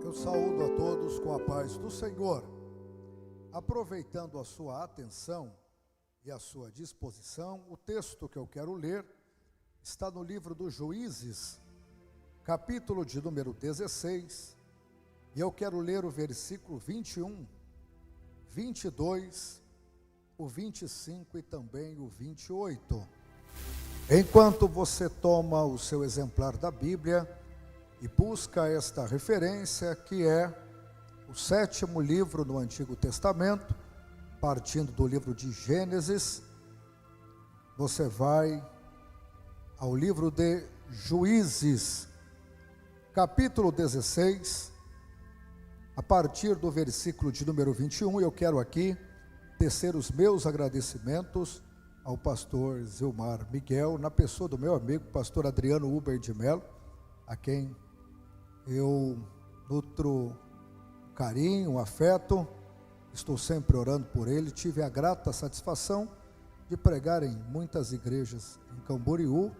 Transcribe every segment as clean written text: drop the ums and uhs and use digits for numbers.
Eu saúdo a todos com a paz do Senhor. Aproveitando a sua atenção e a sua disposição, o texto que eu quero ler está no livro dos Juízes, capítulo de número 16, e eu quero ler o versículo 21, 22, o 25 e também o 28. Enquanto você toma o seu exemplar da Bíblia e busca esta referência, que é o 7º livro no Antigo Testamento, partindo do livro de Gênesis, você vai ao livro de Juízes, capítulo 16, a partir do versículo de número 21, eu quero aqui tecer os meus agradecimentos ao pastor Zilmar Miguel, na pessoa do meu amigo, pastor Adriano Uber de Mello, a quem eu nutro carinho, afeto, estou sempre orando por ele. Tive a grata satisfação de pregar em muitas igrejas em Camboriú,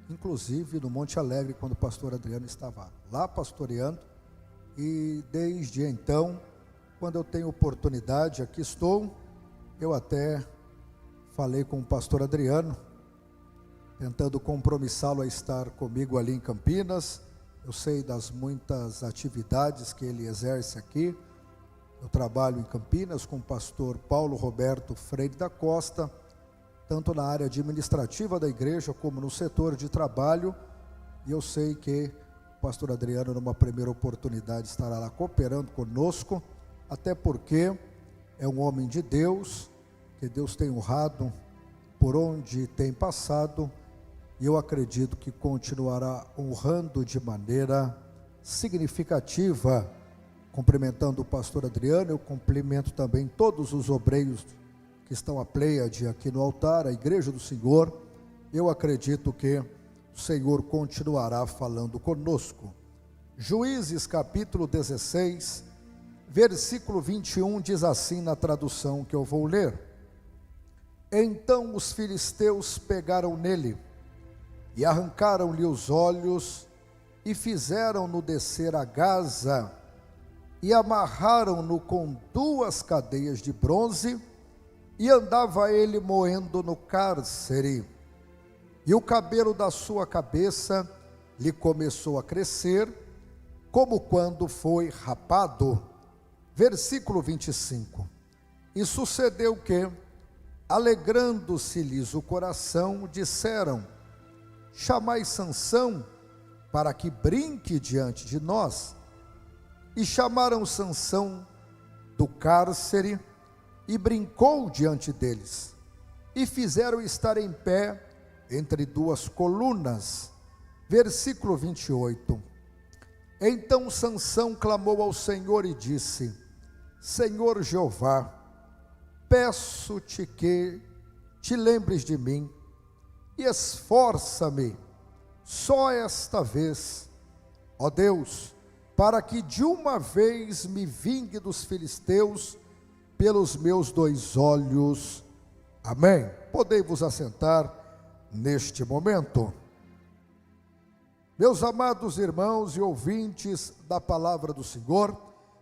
inclusive no Monte Alegre, quando o pastor Adriano estava lá pastoreando, e desde então, quando eu tenho oportunidade, aqui estou. Eu até falei com o pastor Adriano, tentando compromissá-lo a estar comigo ali em Campinas. Eu sei das muitas atividades que ele exerce aqui. Eu trabalho em Campinas com o pastor Paulo Roberto Freire da Costa, tanto na área administrativa da igreja como no setor de trabalho, e eu sei que o pastor Adriano, numa primeira oportunidade, estará lá cooperando conosco, até porque é um homem de Deus, que Deus tem honrado por onde tem passado, e eu acredito que continuará honrando de maneira significativa. Cumprimentando o pastor Adriano, eu cumprimento também todos os obreiros que estão à pleiade aqui no altar, a igreja do Senhor. Eu acredito que o Senhor continuará falando conosco. Juízes capítulo 16, versículo 21, diz assim na tradução que eu vou ler: Então os filisteus pegaram nele, e arrancaram-lhe os olhos, e fizeram-no descer a Gaza, e amarraram-no com 2 cadeias de bronze, e andava ele moendo no cárcere, e o cabelo da sua cabeça lhe começou a crescer, como quando foi rapado. Versículo 25, e sucedeu que, alegrando-se-lhes o coração, disseram: chamai Sansão, para que brinque diante de nós. E chamaram Sansão do cárcere, e brincou diante deles, e fizeram estar em pé entre 2 colunas. Versículo 28, então Sansão clamou ao Senhor e disse: Senhor Jeová, peço-te que te lembres de mim, e esforça-me só esta vez, ó Deus, para que de uma vez me vingue dos filisteus pelos meus 2 olhos. Amém. Podei vos assentar neste momento. Meus amados irmãos e ouvintes da palavra do Senhor,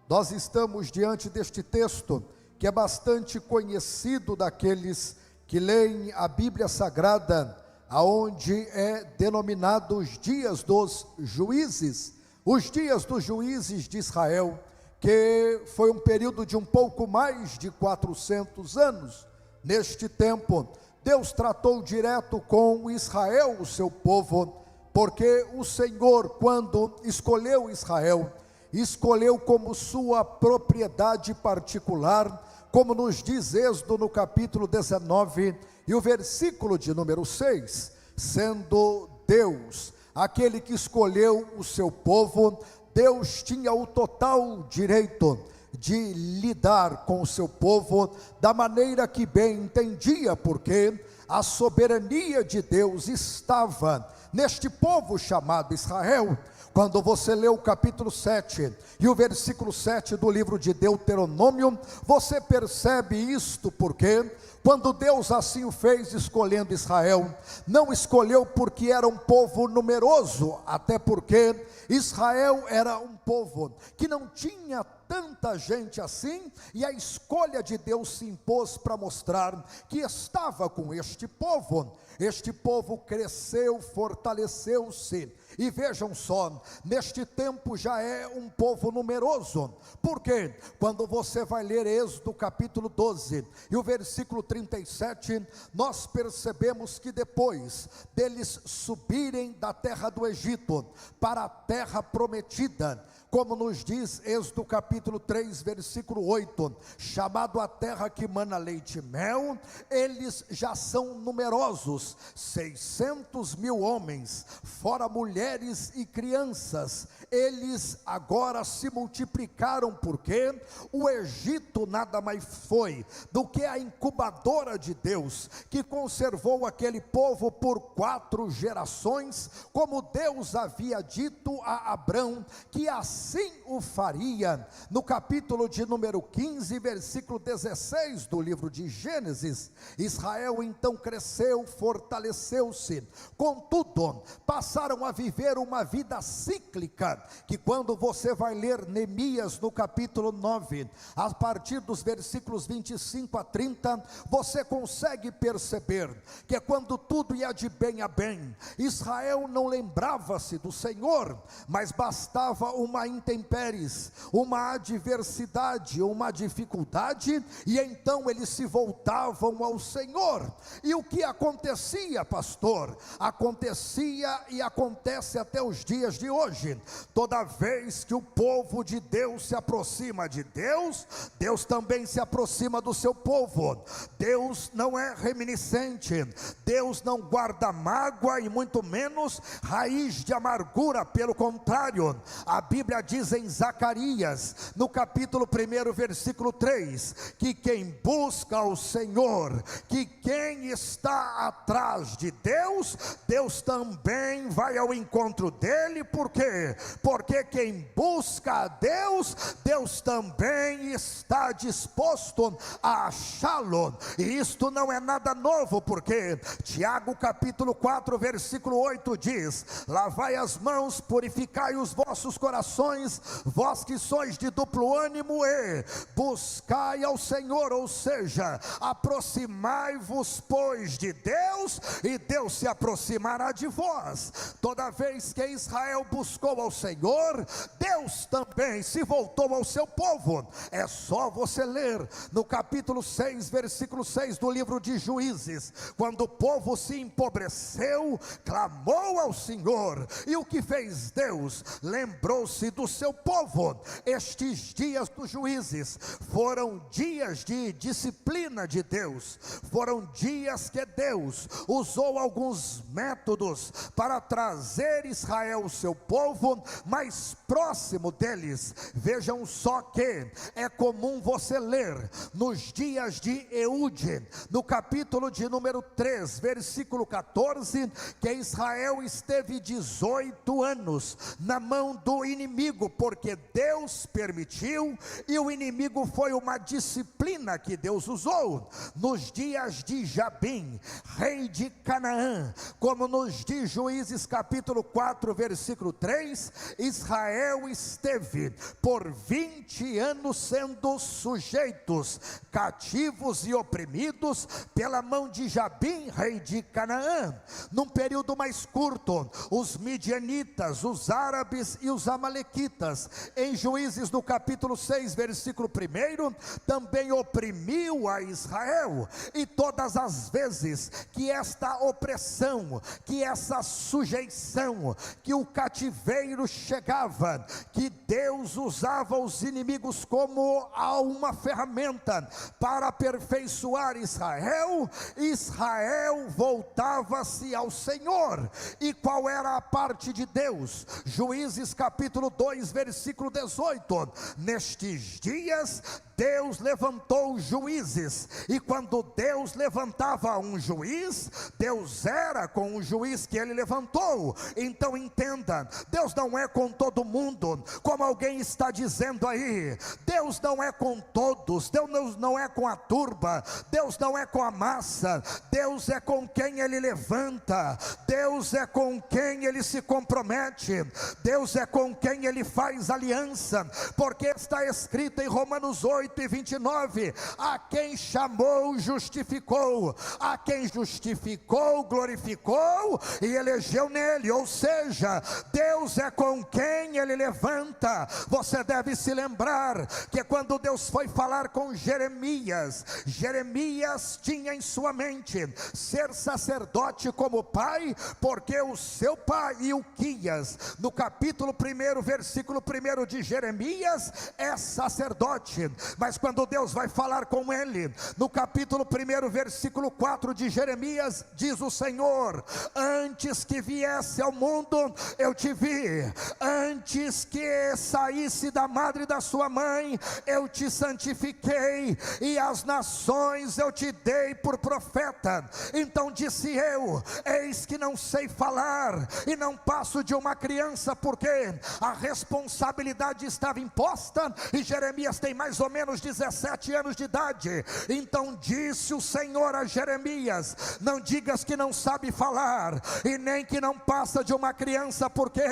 nós estamos diante deste texto que é bastante conhecido daqueles que leem a Bíblia Sagrada, aonde é denominado os dias dos juízes, os dias dos juízes de Israel, que foi um período de um pouco mais de 400 anos. Neste tempo, Deus tratou direto com Israel, o seu povo, porque o Senhor, quando escolheu Israel, escolheu como sua propriedade particular, como nos diz Êxodo no capítulo 19, e o versículo de número 6, sendo Deus aquele que escolheu o seu povo, Deus tinha o total direito de lidar com o seu povo da maneira que bem entendia, porque a soberania de Deus estava neste povo chamado Israel. Quando você lê o capítulo 7 e o versículo 7 do livro de Deuteronômio, você percebe isto, porque quando Deus assim o fez, escolhendo Israel, não escolheu porque era um povo numeroso, até porque Israel era um povo que não tinha tanta gente assim, e a escolha de Deus se impôs para mostrar que estava com este povo. Este povo cresceu, fortaleceu-se, e vejam só, neste tempo já é um povo numeroso, porque quando você vai ler Êxodo capítulo 12 e o versículo 37, nós percebemos que depois deles subirem da terra do Egito para a terra prometida, como nos diz Êxodo capítulo 3, versículo 8, chamado a terra que mana leite e mel, eles já são numerosos, 600.000 homens, fora mulheres e crianças. Eles agora se multiplicaram, porque o Egito nada mais foi do que a incubadora de Deus, que conservou aquele povo por 4 gerações, como Deus havia dito a Abrão, que assim o faria, no capítulo de número 15, versículo 16 do livro de Gênesis. Israel então cresceu, fortaleceu-se, contudo, passaram a viver uma vida cíclica, que quando você vai ler Neemias no capítulo 9, a partir dos versículos 25 a 30, você consegue perceber que quando tudo ia de bem a bem, Israel não lembrava-se do Senhor, mas bastava uma intempéries, uma adversidade, uma dificuldade, e então eles se voltavam ao Senhor. E o que acontecia, pastor? Acontecia e acontece até os dias de hoje. Toda vez que o povo de Deus se aproxima de Deus, Deus também se aproxima do seu povo. Deus não é reminiscente, Deus não guarda mágoa e muito menos raiz de amargura. Pelo contrário, a Bíblia diz em Zacarias, no capítulo 1, versículo 3, que quem busca o Senhor, que quem está atrás de Deus, Deus também vai ao encontro dele. Por quê? Porque quem busca a Deus, Deus também está disposto a achá-lo. E isto não é nada novo, porque Tiago capítulo 4, versículo 8 diz: lavai as mãos, purificai os vossos corações, vós que sois de duplo ânimo, e buscai ao Senhor, ou seja, aproximai-vos pois de Deus, e Deus se aproximará de vós. Toda vez que Israel buscou ao Senhor, Deus também se voltou ao seu povo. É só você ler no capítulo 6, versículo 6 do livro de Juízes, quando o povo se empobreceu, clamou ao Senhor, e o que fez Deus? Lembrou-se do seu povo. Estes dias dos juízes foram dias de disciplina de Deus, foram dias que Deus usou alguns métodos para trazer Israel, o seu povo, mais próximo deles. Vejam só que é comum você ler nos dias de Eude, no capítulo de número 3, versículo 14, que Israel esteve 18 anos na mão do inimigo, porque Deus permitiu, e o inimigo foi uma disciplina que Deus usou. Nos dias de Jabim, rei de Canaã, como nos diz Juízes capítulo 4, versículo 3, Israel esteve por 20 anos sendo sujeitos, cativos e oprimidos pela mão de Jabim, rei de Canaã. Num período mais curto, os midianitas, os árabes e os amalequitas, em Juízes no capítulo 6, versículo 1, também oprimiu a Israel. E todas as vezes que esta opressão, que essa sujeição, que o cativeiro chegava, que Deus usava os inimigos como uma ferramenta para aperfeiçoar Israel. Israel voltava-se ao Senhor. E qual era a parte de Deus? Juízes capítulo 2, versículo 18: nestes dias Deus levantou juízes, e quando Deus levantava um juiz, Deus era com o juiz que ele levantou. Então entenda, Deus não é com todo mundo, como alguém está dizendo aí. Deus não é com todos, Deus não é com a turba, Deus não é com a massa. Deus é com quem ele levanta, Deus é com quem ele se compromete, Deus é com quem ele faz aliança, porque está escrito em Romanos 8:29: a quem chamou, justificou, a quem justificou, glorificou e elegeu nele. Ou seja, Deus é com quem ele levanta. Você deve se lembrar que quando Deus foi falar com Jeremias, Jeremias tinha em sua mente ser sacerdote como pai, porque o seu pai Ilquias, no capítulo 1, versículo 1 de Jeremias, é sacerdote. Mas quando Deus vai falar com ele, no capítulo 1, versículo 4 de Jeremias, diz o Senhor: antes que viesse ao mundo eu te vi, antes que saísse da madre da sua mãe eu te santifiquei, e as nações eu te dei por profeta. Então disse eu: eis que não sei falar e não passo de uma criança, porque a responsabilidade estava imposta, e Jeremias tem mais ou menos 17 anos de idade. Então disse o Senhor a Jeremias: não digas que não sabe falar, e nem que não passa de uma criança, porque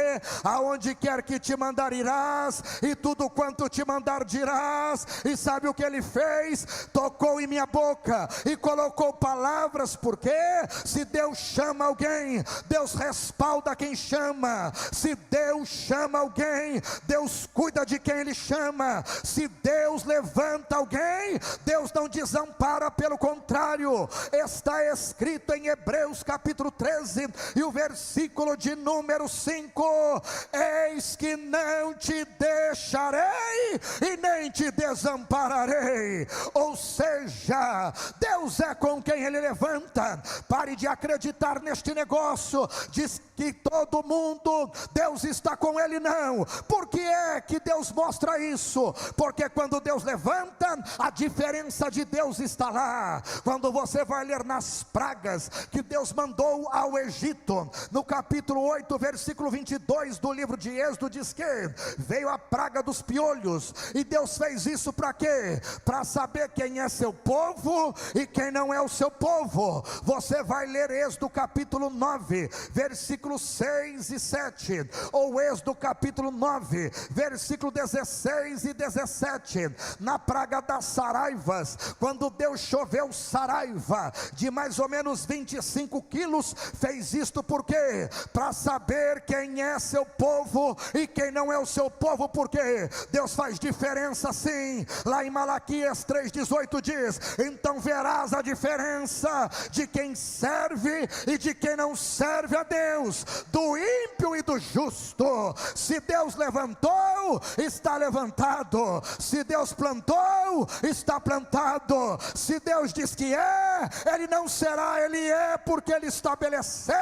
aonde quer que te mandar irás, e tudo quanto te mandar dirás. E sabe o que ele fez? Tocou em minha boca e colocou palavras, porque se Deus chama alguém, Deus respalda quem chama. Se Deus chama alguém, Deus cuida de quem ele chama. Se Deus levanta alguém, Deus não desampara, pelo contrário. Está escrito em Hebreus capítulo 13 e o versículo de número 5: eis que não te deixarei e nem te desampararei. Ou seja, Deus é com quem ele levanta. Pare de acreditar neste negócio, diz que todo mundo, Deus está com ele. Não. Por que é que Deus mostra isso? Porque quando Deus levanta, a diferença de Deus está lá. Quando você vai ler nas pragas que Deus mandou ao Egito, no capítulo 8, versículo 22 do livro de Êxodo, diz que veio a praga dos piolhos, e Deus fez isso para quê? Para saber quem é seu povo e quem não é o seu povo. Você vai ler Êxodo capítulo 9, versículos 6 e 7, ou Êxodo capítulo 9, versículo 16 e 17, na praga das saraivas, quando Deus choveu saraiva de mais ou menos 25 quilos, fez isto por quê? Para saber quem é seu povo e quem não é o seu povo, porque Deus faz diferença sim. Lá em Malaquias 3,18 diz: então verás a diferença de quem serve e de quem não serve a Deus, do ímpio e do justo. Se Deus levantou, está levantado. Se Deus plantou, está plantado. Se Deus diz que é, ele não será, ele é, porque ele estabeleceu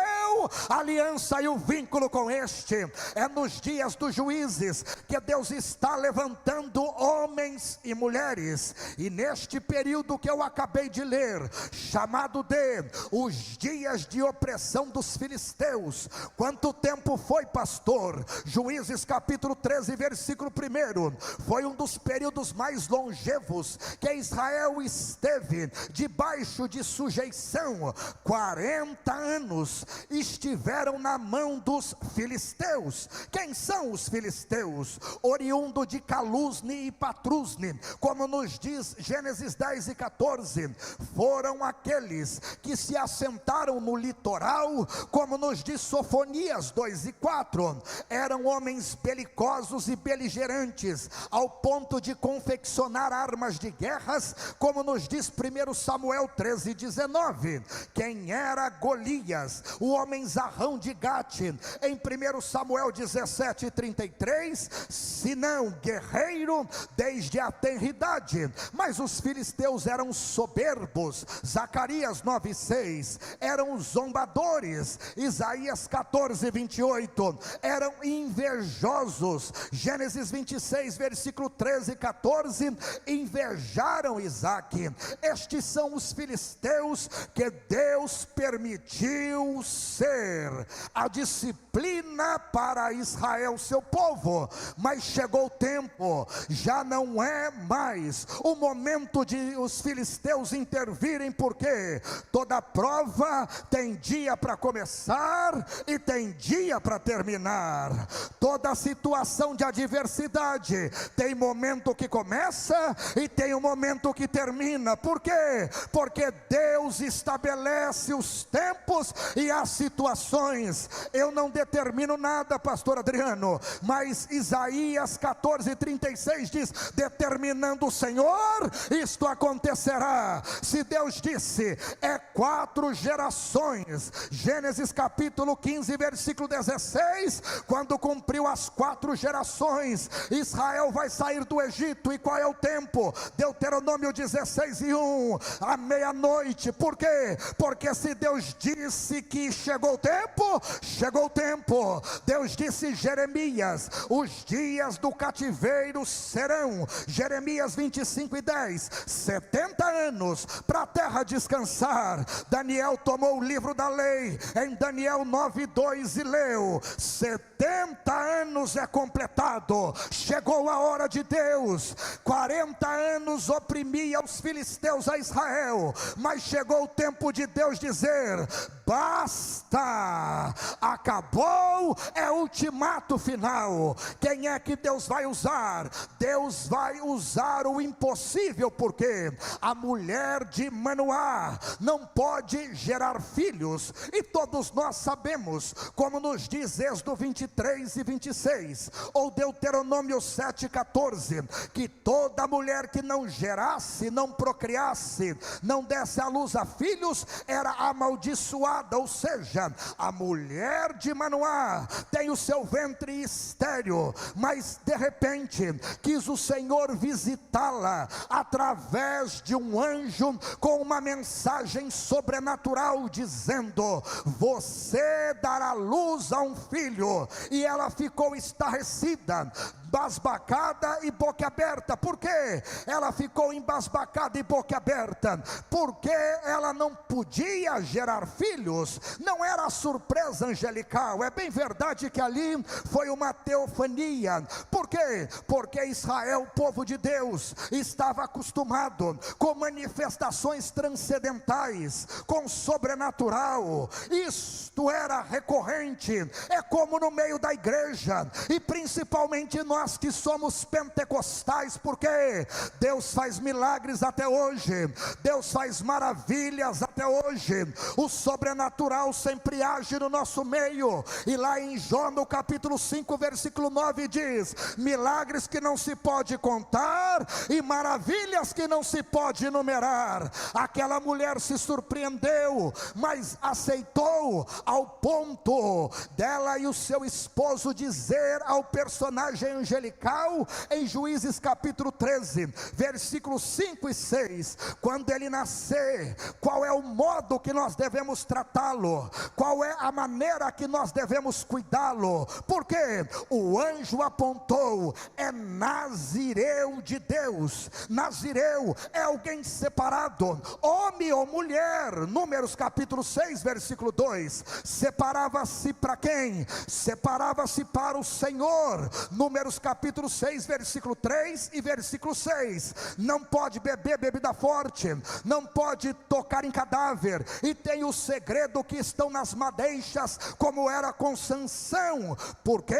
a aliança e o vínculo com este. É nos dias dos juízes que Deus está levantando homens e mulheres, e neste período que eu acabei de ler, chamado de os dias de opressão dos filisteus. Quanto tempo foi, pastor? Juízes capítulo 13, versículo 1, foi um dos períodos mais longevos que Israel esteve debaixo de sujeição. 40 anos estiveram na mão dos filisteus. Quem são os filisteus? Oriundo de Calusne e Patrusne, como nos diz Gênesis 10 e 14, foram aqueles que se assentaram no litoral, como nos diz Sofonias 2 e 4, eram homens belicosos e beligerantes, ao ponto de confeccionar armas de guerras, como nos diz 1 Samuel 13 e 19. Quem era Golias? O homem zarrão de Gate, em 1 Samuel 17 e 33, 23, senão guerreiro desde a tenridade. Mas os filisteus eram soberbos. Zacarias 9:6, eram zombadores. Isaías 14:28, eram invejosos. Gênesis 26, versículo 13 e 14, invejaram Isaque. Estes são os filisteus que Deus permitiu ser a disciplina para Israel, seu povo. Mas chegou o tempo, já não é mais o momento de os filisteus intervirem, porque toda prova tem dia para começar e tem dia para terminar. Toda situação de adversidade tem momento que começa e tem um momento que termina. Por quê? Porque Deus estabelece os tempos e as situações. Eu não determino nada, pastor Adriano, mas Isaías 14:36 diz: determinando o Senhor, isto acontecerá. Se Deus disse, é 4 gerações. Gênesis capítulo 15, versículo 16, quando cumpriu as 4 gerações, Israel vai sair do Egito. E qual é o tempo? Deuteronômio 16:1, à meia-noite. Por quê? Porque se Deus disse que chegou o tempo, chegou o tempo. Deus disse em Jeremias: os dias do cativeiro serão, Jeremias 25:10, 70 anos para a terra descansar. Daniel tomou o livro da lei em Daniel 9:2 e leu: 70 anos é completado. Chegou a hora de Deus. 40 anos oprimia os filisteus a Israel, mas chegou o tempo de Deus dizer: basta, acabou, é o ultimato final. Quem é que Deus vai usar? Deus vai usar o impossível, porque a mulher de Manoá não pode gerar filhos, e todos nós sabemos, como nos diz Êxodo 23 e 26, ou Deuteronômio 7:14, que toda mulher que não gerasse, não procriasse, não desse à luz a filhos, era amaldiçoada. Ou seja, a mulher de Manoá tem o seu ventre estéril, mas de repente quis o Senhor visitá-la através de um anjo com uma mensagem sobrenatural, dizendo: você dará luz a um filho. E ela ficou estarrecida, embasbacada e boca aberta. Por quê? Ela ficou embasbacada e boca aberta porque ela não podia gerar filhos. Não era surpresa angelical. É bem verdade que ali foi uma teofania. Por quê? Porque Israel, povo de Deus, estava acostumado com manifestações transcendentais, com sobrenatural. Isto era recorrente. É como no meio da igreja, e principalmente nós que somos pentecostais, porque Deus faz milagres até hoje, Deus faz maravilhas até hoje. O sobrenatural sempre age no nosso meio. E lá em João no capítulo 5 versículo 9 diz: milagres que não se pode contar e maravilhas que não se pode enumerar. Aquela mulher se surpreendeu, mas aceitou, ao ponto dela e o seu esposo dizer ao personagem angelical em Juízes capítulo 13 versículos 5 e 6, quando ele nascer, qual é o modo que nós devemos tratá-lo, qual é a maneira que nós devemos cuidá-lo. Porque o anjo apontou: é nazireu de Deus. Nazireu é alguém separado, homem ou mulher. Números capítulo 6 versículo 2, separava-se para quem? Separava-se para o Senhor. Números capítulo 6 versículo 3 e versículo 6, não pode beber bebida forte, não pode tocar em cadáver, e tem o segredo que estão nas madeixas, como era com Sansão, porque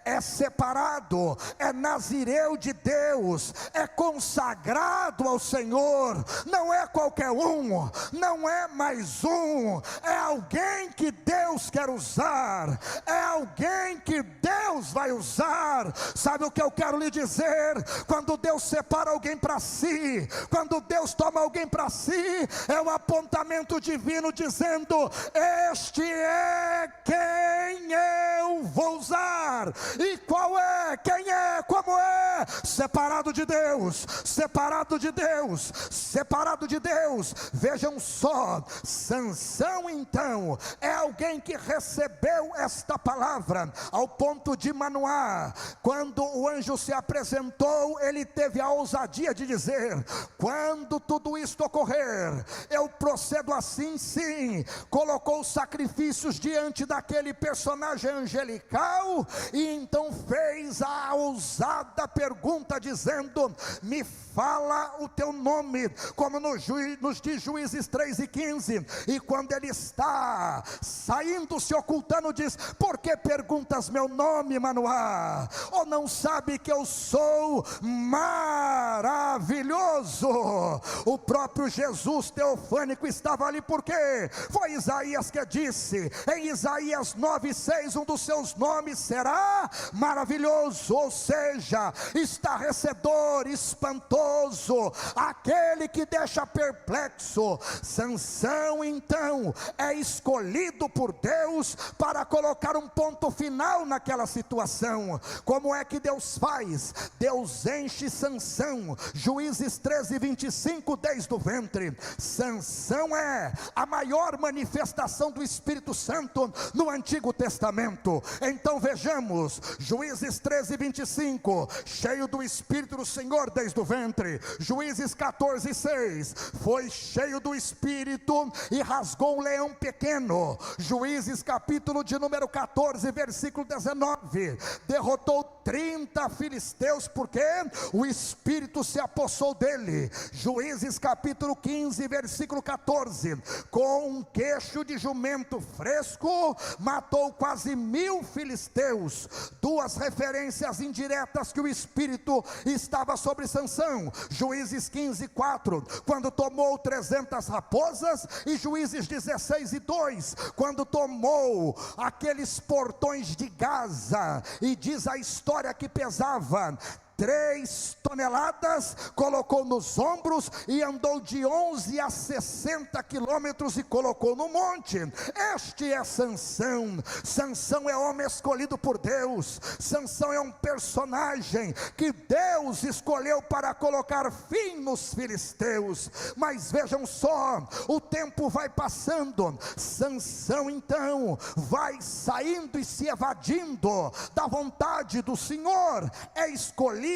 é separado, é nazireu de Deus, é consagrado ao Senhor. Não é qualquer um, não é mais um, é alguém que Deus quer usar, é alguém que Deus vai usar. Sabe o que eu quero lhe dizer? Quando Deus separa alguém para si, quando Deus toma alguém para si, é um apontamento divino dizendo: este é quem eu vou usar. E qual é? Quem é? Como é? Separado de Deus, separado de Deus, separado de Deus. Vejam só, Sansão então é alguém que recebeu esta palavra ao ponto de Manoá, quando o anjo se apresentou, ele teve a ousadia de dizer: quando tudo isto ocorrer, eu procedo assim, sim. Colocou sacrifícios diante daquele personagem angelical, e então fez a ousada pergunta dizendo: me fala o teu nome, como nos diz Juízes 3:15. E quando ele está saindo, se ocultando, diz: por que perguntas meu nome, Manoá? Ou não sabe que eu sou maravilhoso? O próprio Jesus teofânico estava ali, porque foi Isaías que disse, em Isaías 9:6, um dos seus nomes será maravilhoso, ou seja, estarrecedor, espantoso, aquele que deixa perplexo. Sansão então é escolhido por Deus para colocar um ponto final naquela situação. Como é que Deus faz? Deus enche Sansão, Juízes 13:25, desde o ventre. Sansão é a maior manifestação do Espírito Santo no Antigo Testamento. Então vejamos, Juízes 13:25, cheio do Espírito do Senhor desde o ventre. Juízes 14:6, foi cheio do Espírito e rasgou um leão pequeno. Juízes capítulo de número 14, versículo 19, derrotou 30 filisteus, porque o Espírito se apossou dele. Juízes capítulo 15, versículo 14, com um queixo de jumento fresco, matou quase 1000 filisteus. Duas referências indiretas que o Espírito estava sobre Sansão. Juízes 15:4, quando tomou 300 raposas, e Juízes 16:2, quando tomou aqueles portões de Gaza, e diz a história que pesava 3 toneladas, colocou nos ombros e andou de 11 a 60 quilômetros e colocou no monte. Este é Sansão. Sansão é homem escolhido por Deus. Sansão é um personagem que Deus escolheu para colocar fim nos filisteus. Mas vejam só, o tempo vai passando. Sansão então vai saindo e se evadindo da vontade do Senhor. É escolhido,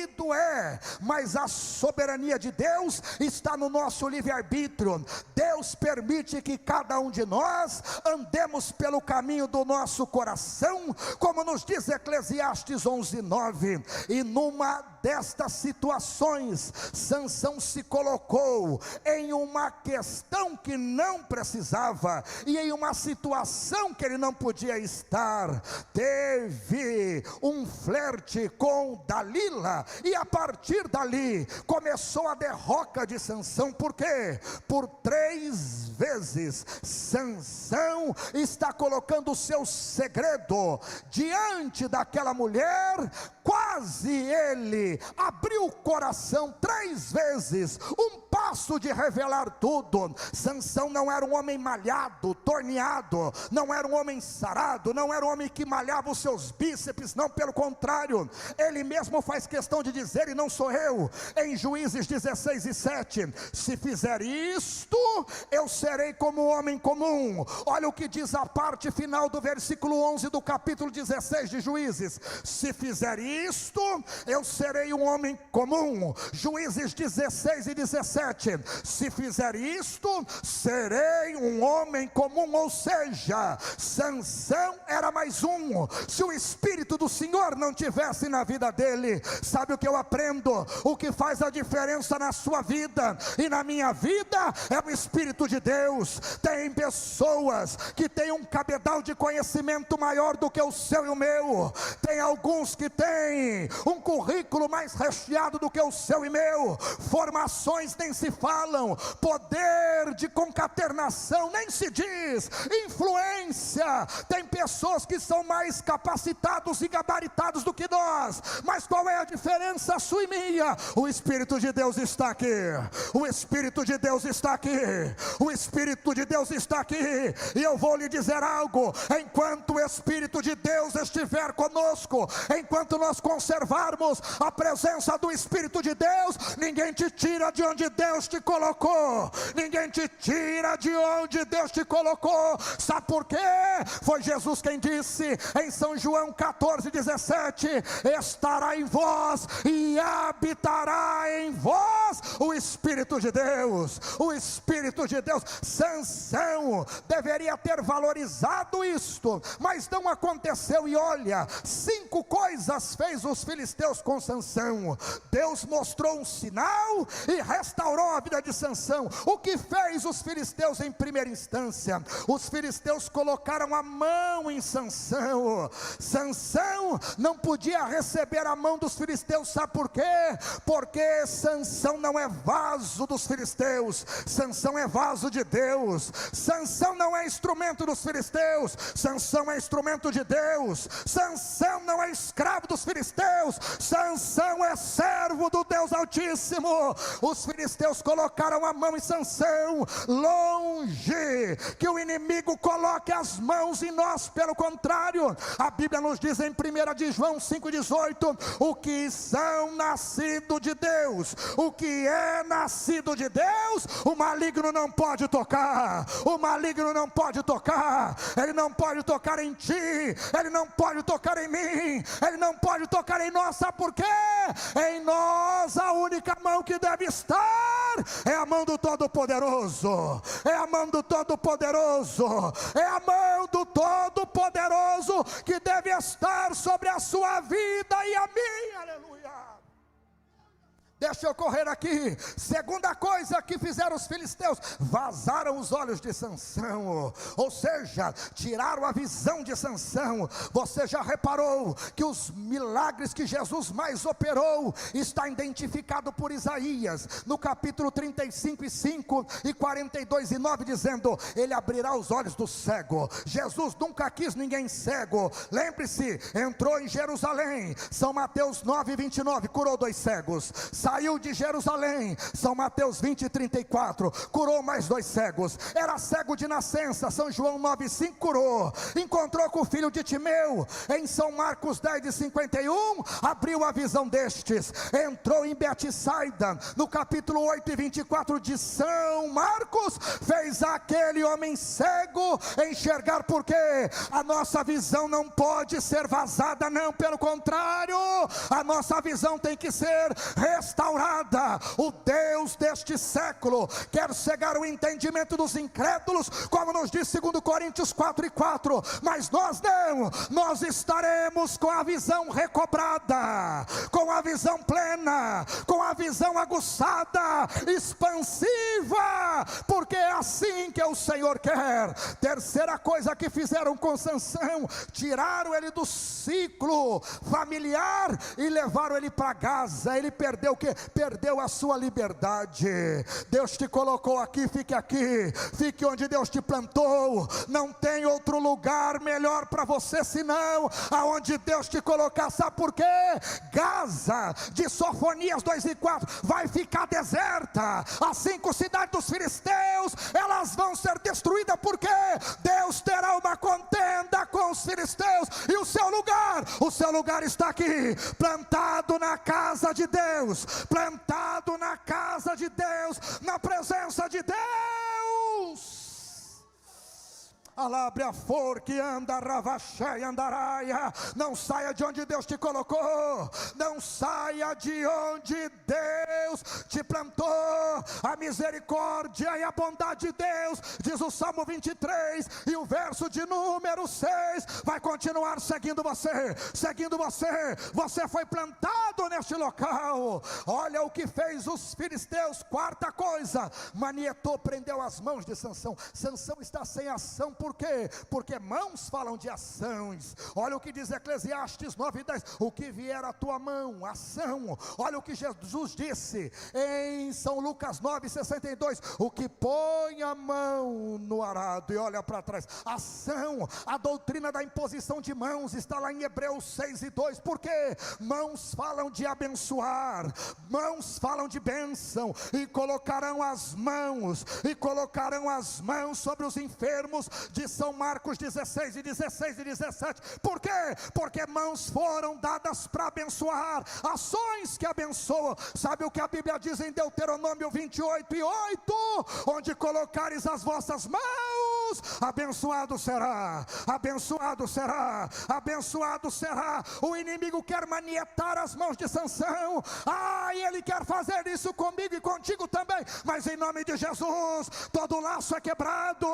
mas a soberania de Deus está no nosso livre-arbítrio. Deus permite que cada um de nós andemos pelo caminho do nosso coração, como nos diz Eclesiastes 11:9. E numa destas situações, Sansão se colocou em uma questão que não precisava, e em uma situação que ele não podia estar. Teve um flerte com Dalila, e a partir dali começou a derrota de Sansão. Por quê? Por 3 vezes Sansão está colocando o seu segredo diante daquela mulher. Quase ele abriu o coração 3 vezes, um passo de revelar tudo. Sansão não era um homem malhado, torneado, não era um homem sarado, não era um homem que malhava os seus bíceps, não, pelo contrário, ele mesmo faz questão de dizer, e não sou eu, em Juízes 16:7, se fizer isto, eu serei como homem comum. Olha o que diz a parte final do versículo 11 do capítulo 16 de Juízes: se fizer isto, eu serei um homem comum. Juízes 16:17, se fizer isto, serei um homem comum. Ou seja, Sansão era mais um. Se o Espírito do Senhor não tivesse na vida dele, sabe o que eu aprendo? O que faz a diferença na sua vida e na minha vida é o Espírito de Deus. Tem pessoas que têm um cabedal de conhecimento maior do que o seu e o meu. Tem alguns que têm um currículo mais recheado do que o seu e meu, formações nem se falam, poder de concatenação, nem se diz, influência. Tem pessoas que são mais capacitados e gabaritados do que nós, mas qual é a diferença sua e minha? O Espírito de Deus está aqui, o Espírito de Deus está aqui, o Espírito de Deus está aqui, e eu vou lhe dizer algo: enquanto o Espírito de Deus estiver conosco, enquanto nós conservarmos a presença do Espírito de Deus, ninguém te tira de onde Deus te colocou, ninguém te tira de onde Deus te colocou. Sabe por quê? Foi Jesus quem disse em São João 14:17: estará em vós e habitará em vós o Espírito de Deus, o Espírito de Deus. Sansão deveria ter valorizado isto, mas não aconteceu. E olha, 5 coisas fez os filisteus com Sansão. Deus mostrou um sinal e restaurou a vida de Sansão. O que fez os filisteus em primeira instância? Os filisteus colocaram a mão em Sansão. Sansão não podia receber a mão dos filisteus. Sabe por quê? Porque Sansão não é vaso dos filisteus, Sansão é vaso de Deus. Sansão não é instrumento dos filisteus, Sansão é instrumento de Deus. Sansão não é escravo dos filisteus, Sansão é servo do Deus Altíssimo. Os filisteus colocaram a mão em Sansão. Longe que o inimigo coloque as mãos em nós, pelo contrário, a Bíblia nos diz em 1 de João 5,18: o que são nascidos de Deus, o que é nascido de Deus, o maligno não pode tocar, o maligno não pode tocar, ele não pode tocar em ti, ele não pode tocar em mim, ele não pode tocar em nós. Sabe por quê? Em nós a única mão que deve estar é a mão do Todo-Poderoso, é a mão do Todo-Poderoso, é a mão do Todo-Poderoso que deve estar sobre a sua vida e a minha. Aleluia. Deixa eu correr aqui. Segunda coisa que fizeram os filisteus: vazaram os olhos de Sansão, ou seja, tiraram a visão de Sansão. Você já reparou que os milagres que Jesus mais operou está identificado por Isaías no capítulo 35:5 e 42:9, dizendo: ele abrirá os olhos do cego. Jesus nunca quis ninguém cego. Lembre-se, entrou em Jerusalém, São Mateus 9:29, curou 2 cegos. Saiu de Jerusalém, São Mateus 20:34, curou mais 2 cegos. Era cego de nascença, São João 9:5, curou. Encontrou com o filho de Timeu em São Marcos 10:51, abriu a visão destes. Entrou em Betsaida no capítulo 8:24 de São Marcos, fez aquele homem cego enxergar. Porque a nossa visão não pode ser vazada, não, pelo contrário, a nossa visão tem que ser restaurada. O Deus deste século quer cegar o entendimento dos incrédulos, como nos diz 2 Coríntios 4:4, mas nós não, nós estaremos com a visão recobrada, com a visão plena, com a visão aguçada, expansiva, porque é assim que o Senhor quer. Terceira coisa que fizeram com Sansão: tiraram ele do ciclo familiar e levaram ele para Gaza. Ele perdeu o quê? Perdeu a sua liberdade. Deus te colocou aqui, fique onde Deus te plantou. Não tem outro lugar melhor para você senão aonde Deus te colocar. Sabe por quê? Gaza, de Sofonias 2:4, vai ficar deserta. As 5 cidades dos filisteus, elas vão ser destruídas, porque Deus terá uma contenda com os filisteus, e o seu lugar está aqui, plantado na casa de Deus, plantado na casa de Deus, na presença de Deus. Alabre a forca e anda, ravacheia, andaraia. Não saia de onde Deus te colocou, não saia de onde Deus te plantou. A misericórdia e a bondade de Deus, diz o Salmo 23 e o verso de número 6, vai continuar seguindo você, seguindo você. Você foi plantado neste local. Olha o que fez os filisteus. Quarta coisa, manietou, prendeu as mãos de Sansão. Sansão está sem ação. Por por quê? Porque mãos falam de ações. Olha o que diz Eclesiastes 9:10, o que vier à tua mão, ação. Olha o que Jesus disse em São Lucas 9:62, o que põe a mão no arado e olha para trás, ação. A doutrina da imposição de mãos está lá em Hebreus 6:2, porque mãos falam de abençoar, mãos falam de bênção, e colocarão as mãos sobre os enfermos, de São Marcos 16 e 16 e 17, por quê? Porque mãos foram dadas para abençoar, ações que abençoam. Sabe o que a Bíblia diz em Deuteronômio 28:8? Onde colocares as vossas mãos, abençoado será, abençoado será, abençoado será. O inimigo quer manietar as mãos de Sansão, e ele quer fazer isso comigo e contigo também, mas em nome de Jesus, todo laço é quebrado,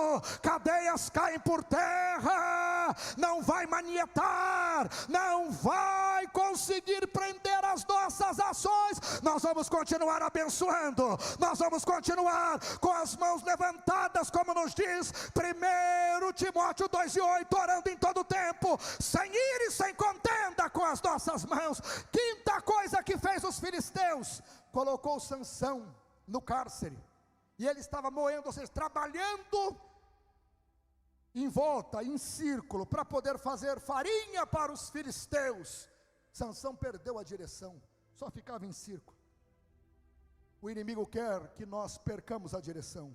cadeias caem por terra, não vai manietar, não vai conseguir prender as nossas ações. Nós vamos continuar abençoando, nós vamos continuar com as mãos levantadas, como nos diz 1 Timóteo 2:8, orando em todo tempo, sem ira e sem contenda com as nossas mãos. Quinta coisa que fez os filisteus, colocou Sansão no cárcere, e ele estava moendo, ou seja, trabalhando em volta, em círculo, para poder fazer farinha para os filisteus. Sansão perdeu a direção, só ficava em círculo. O inimigo quer que nós percamos a direção,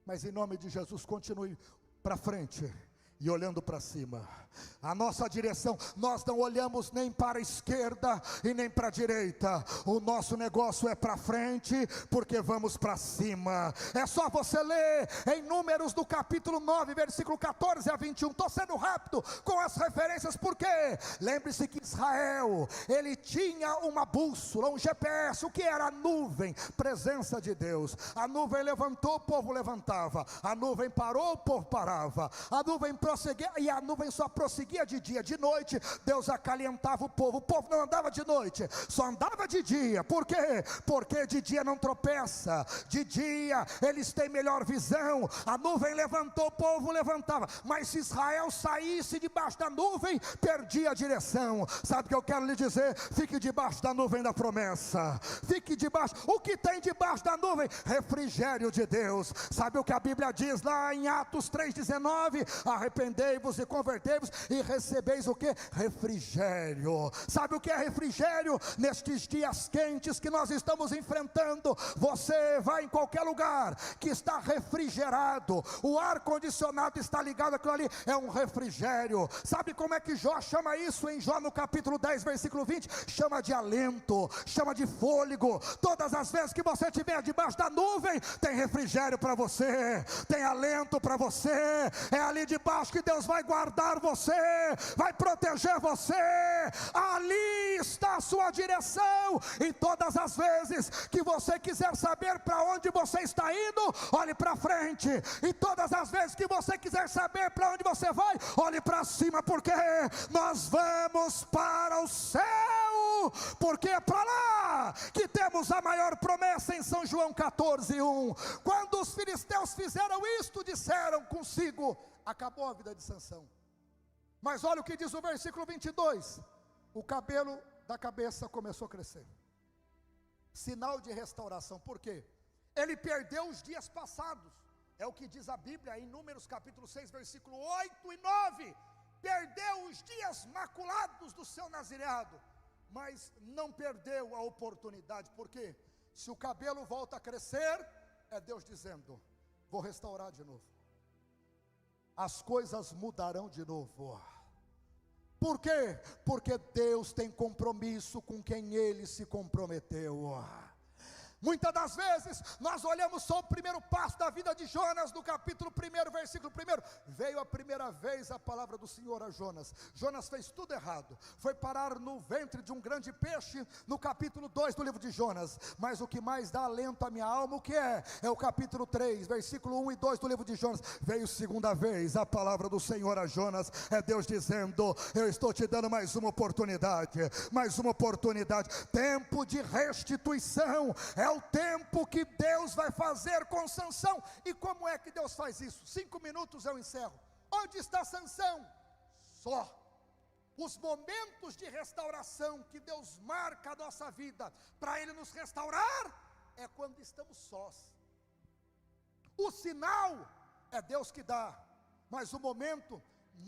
mas em nome de Jesus, continue para frente e olhando para cima. A nossa direção, nós não olhamos nem para a esquerda e nem para a direita. O nosso negócio é para frente, porque vamos para cima. É só você ler em Números do capítulo 9, versículo 14 a 21. Estou sendo rápido com as referências, porque lembre-se que Israel, ele tinha uma bússola, um GPS. O que era a nuvem? Presença de Deus. A nuvem levantou, o povo levantava. A nuvem parou, o povo parava. A nuvem prosseguia, e a nuvem só prosseguia de dia. De noite Deus acalentava o povo não andava de noite, só andava de dia. Por quê? Porque de dia não tropeça, de dia eles têm melhor visão. A nuvem levantou, o povo levantava, mas se Israel saísse debaixo da nuvem, perdia a direção. Sabe o que eu quero lhe dizer? Fique debaixo da nuvem da promessa, fique debaixo. O que tem debaixo da nuvem? Refrigério de Deus. Sabe o que a Bíblia diz lá em Atos 3:19? Arrependei-vos e convertei-vos e recebeis o que? Refrigério. Sabe o que é refrigério? Nestes dias quentes que nós estamos enfrentando, você vai em qualquer lugar que está refrigerado, o ar condicionado está ligado, aquilo ali é um refrigério. Sabe como é que Jó chama isso em Jó no capítulo 10 versículo 20? Chama de alento, chama de fôlego. Todas as vezes que você estiver debaixo da nuvem, tem refrigério para você, tem alento para você. É ali debaixo que Deus vai guardar você, vai proteger você. Ali está a sua direção. E todas as vezes que você quiser saber para onde você está indo, olhe para frente. E todas as vezes que você quiser saber para onde você vai, olhe para cima, porque nós vamos para o céu, porque é para lá que temos a maior promessa. Em São João 14:1, quando os filisteus fizeram isto, disseram consigo: acabou a vida de Sansão. Mas olha o que diz o versículo 22: o cabelo da cabeça começou a crescer. Sinal de restauração. Por quê? Ele perdeu os dias passados. É o que diz a Bíblia em Números capítulo 6, versículo 8 e 9. Perdeu os dias maculados do seu nazireado, mas não perdeu a oportunidade. Por quê? Se o cabelo volta a crescer, é Deus dizendo: vou restaurar de novo. As coisas mudarão de novo. Por quê? Porque Deus tem compromisso com quem Ele se comprometeu. Muitas das vezes nós olhamos só o primeiro passo da vida de Jonas, no capítulo 1, versículo 1. Veio a primeira vez a palavra do Senhor a Jonas. Jonas fez tudo errado, foi parar no ventre de um grande peixe, no capítulo 2 do livro de Jonas. Mas o que mais dá alento à minha alma, o que é? É o capítulo 3, versículo 1 e 2 do livro de Jonas. Veio segunda vez a palavra do Senhor a Jonas. É Deus dizendo: eu estou te dando mais uma oportunidade, mais uma oportunidade. Tempo de restituição, é o tempo que Deus vai fazer com Sansão. E como é que Deus faz isso? 5 minutos eu encerro. Onde está Sansão? Só. Os momentos de restauração que Deus marca a nossa vida para Ele nos restaurar é quando estamos sós. O sinal é Deus que dá, mas o momento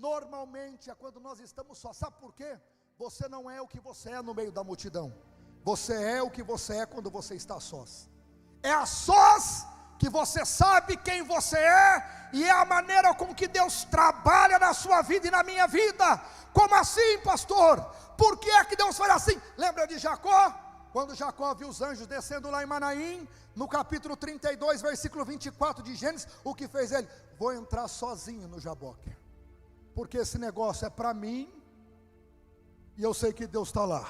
normalmente é quando nós estamos sós. Sabe por quê? Você não é o que você é no meio da multidão. Você é o que você é quando você está sós. É a sós que você sabe quem você é, e é a maneira com que Deus trabalha na sua vida e na minha vida. Como assim, pastor? Por que é que Deus faz assim? Lembra de Jacó? Quando Jacó viu os anjos descendo lá em Manaim, no capítulo 32, versículo 24 de Gênesis, o que fez ele? Vou entrar sozinho no Jaboque, porque esse negócio é para mim, e eu sei que Deus está lá.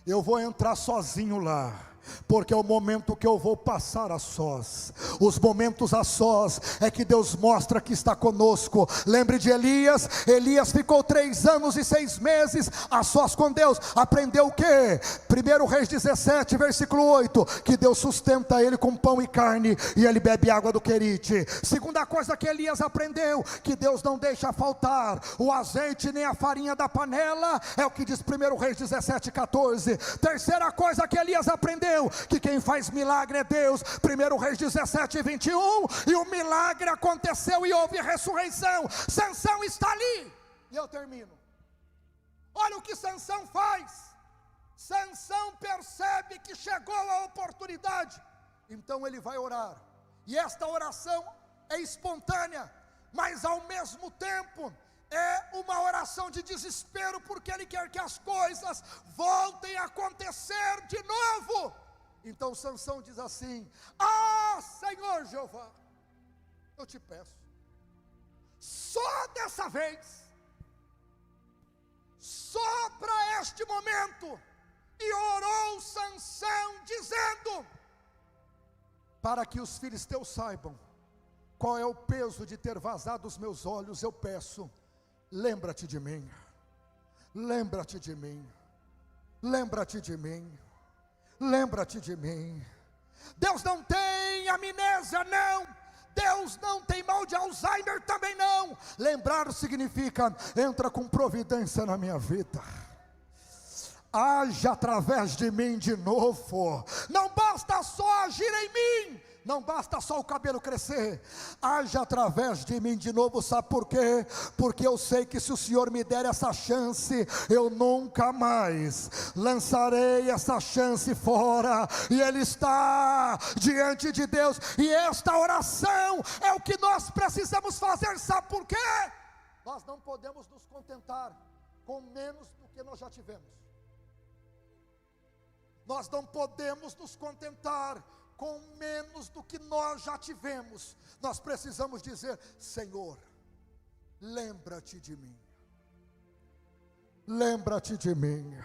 Eu vou entrar sozinho lá, porque é o momento que eu vou passar a sós. Os momentos a sós é que Deus mostra que está conosco. Lembre de Elias. Elias ficou 3 anos e 6 meses a sós com Deus. Aprendeu o quê? 1 Reis 17, versículo 8, que Deus sustenta ele com pão e carne, e ele bebe água do Querite. Segunda coisa que Elias aprendeu, que Deus não deixa faltar o azeite nem a farinha da panela, é o que diz 1 Reis 17, 14. Terceira coisa que Elias aprendeu, que quem faz milagre é Deus. 1 Reis 17, 21, e o milagre aconteceu e houve ressurreição. Sansão está ali, e eu termino. Olha o que Sansão faz. Sansão percebe que chegou a oportunidade, então ele vai orar, e esta oração é espontânea, mas ao mesmo tempo é uma oração de desespero, porque ele quer que as coisas voltem a acontecer de novo. Então Sansão diz assim: ah, Senhor Jeová, eu te peço, só dessa vez, só para este momento. E orou Sansão dizendo: para que os filisteus saibam qual é o peso de ter vazado os meus olhos, eu peço, lembra-te de mim, lembra-te de mim, lembra-te de mim, lembra-te de mim. Deus não tem amnésia, não. Deus não tem mal de Alzheimer também não. Lembrar significa: entra com providência na minha vida, haja através de mim de novo. Não basta só agir em mim, não basta só o cabelo crescer, haja através de mim de novo. Sabe por quê? Porque eu sei que se o Senhor me der essa chance, eu nunca mais lançarei essa chance fora. E Ele está diante de Deus, e esta oração é o que nós precisamos fazer. Sabe por quê? Nós não podemos nos contentar com menos do que nós já tivemos. Nós não podemos nos contentar com menos do que nós já tivemos. Nós precisamos dizer: Senhor, lembra-te de mim, lembra-te de mim,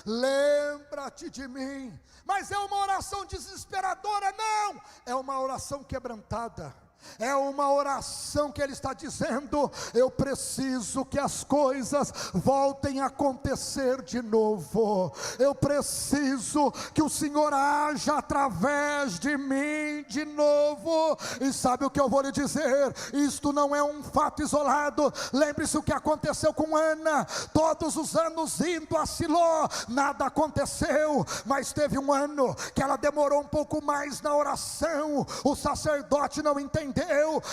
lembra-te de mim. Mas é uma oração desesperadora? Não, é uma oração quebrantada. É uma oração que ele está dizendo: eu preciso que as coisas voltem a acontecer de novo. Eu preciso que o Senhor haja através de mim de novo. E sabe o que eu vou lhe dizer? Isto não é um fato isolado. Lembre-se o que aconteceu com Ana. Todos os anos indo a Siló, nada aconteceu. Mas teve um ano que ela demorou um pouco mais na oração. O sacerdote não entendeu.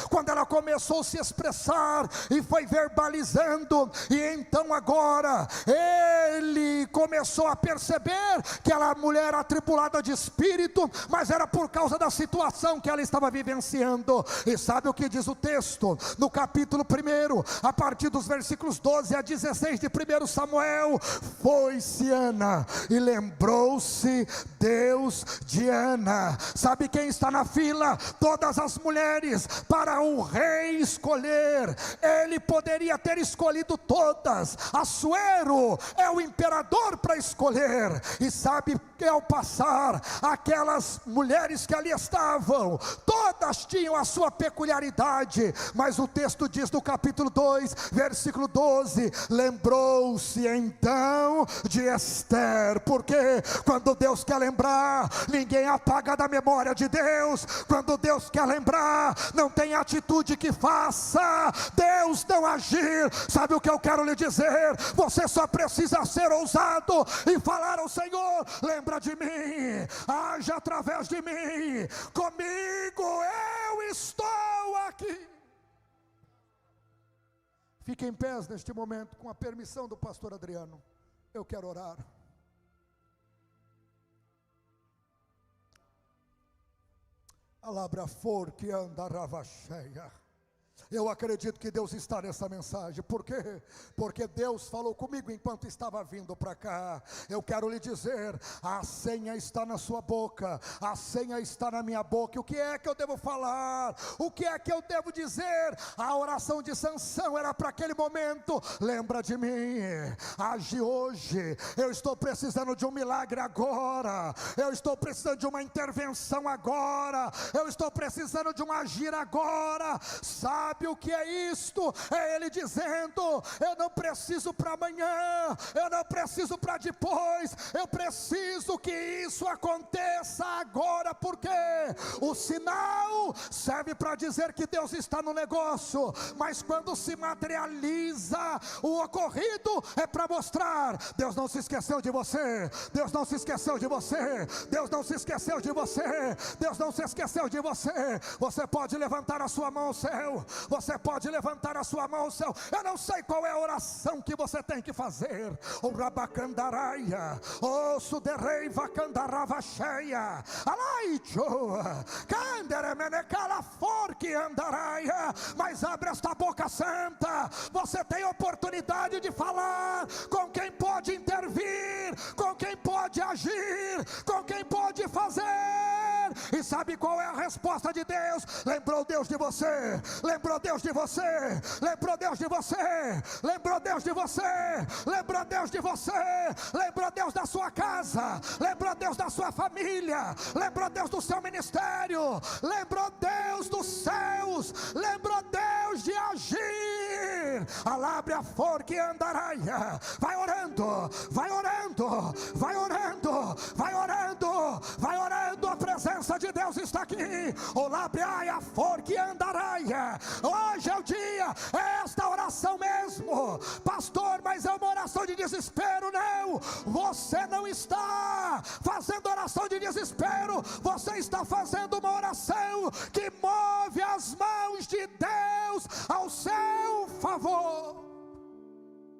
Quando ela começou a se expressar e foi verbalizando, e então agora ele começou a perceber que ela era mulher atribulada de espírito, mas era por causa da situação que ela estava vivenciando. E sabe o que diz o texto? No capítulo 1, a partir dos versículos 12 a 16 de 1 Samuel: foi-se Ana e lembrou-se Deus de Ana. Sabe quem está na fila? Todas as mulheres para o rei escolher. Ele poderia ter escolhido todas. Assuero é o imperador Senhor para escolher. E sabe que ao passar, aquelas mulheres que ali estavam, todas tinham a sua peculiaridade, mas o texto diz no capítulo 2, versículo 12, lembrou-se então de Esther, porque quando Deus quer lembrar, ninguém apaga da memória de Deus. Quando Deus quer lembrar, não tem atitude que faça Deus não agir. Sabe o que eu quero lhe dizer? Você só precisa ser ousado e falar ao Senhor: lembra de mim, age através de mim, comigo eu estou aqui. Fiquem em pé neste momento, com a permissão do pastor Adriano. Eu quero orar. Alabra for que andarava cheia. Eu acredito que Deus está nessa mensagem. Por quê? Porque Deus falou comigo enquanto estava vindo para cá. Eu quero lhe dizer: a senha está na sua boca, a senha está na minha boca. O que é que eu devo falar? O que é que eu devo dizer? A oração de Sansão era para aquele momento: lembra de mim, age hoje. Eu estou precisando de um milagre agora. Eu estou precisando de uma intervenção agora. Eu estou precisando de um agir agora. Sabe o que é isto? É ele dizendo: eu não preciso para amanhã, eu não preciso para depois, eu preciso que isso aconteça agora. Porque o sinal serve para dizer que Deus está no negócio, mas quando se materializa o ocorrido, é para mostrar: Deus não se esqueceu de você, Deus não se esqueceu de você, Deus não se esqueceu de você, Deus não se esqueceu de você. Você pode levantar a sua mão ao céu, você pode levantar a sua mão ao céu. Eu não sei qual é a oração que você tem que fazer. O rabacandaraia, o suderei vacandarava cheia, alaichoa, canderemenecala forque andaraia. Mas abre esta boca santa. Você tem oportunidade de falar com quem pode intervir, com quem pode agir, com quem pode fazer. E sabe qual é a resposta de Deus? Lembrou Deus de você, lembrou Deus de você, lembrou Deus de você, lembrou Deus de você, lembrou Deus de você, lembrou Deus da sua casa, lembrou Deus da sua família, lembrou Deus do seu ministério, lembrou Deus dos céus, lembrou Deus de agir. Alabre a forque andaraia. Vai orando, vai orando, vai orando, vai orando, vai orando. A presença de Deus está aqui. Olabre a forque andaraia. Hoje é o dia, é esta oração mesmo, pastor, mas é uma oração de desespero. Não, você não está fazendo oração de desespero, você está fazendo uma oração que move as mãos de Deus ao seu favor.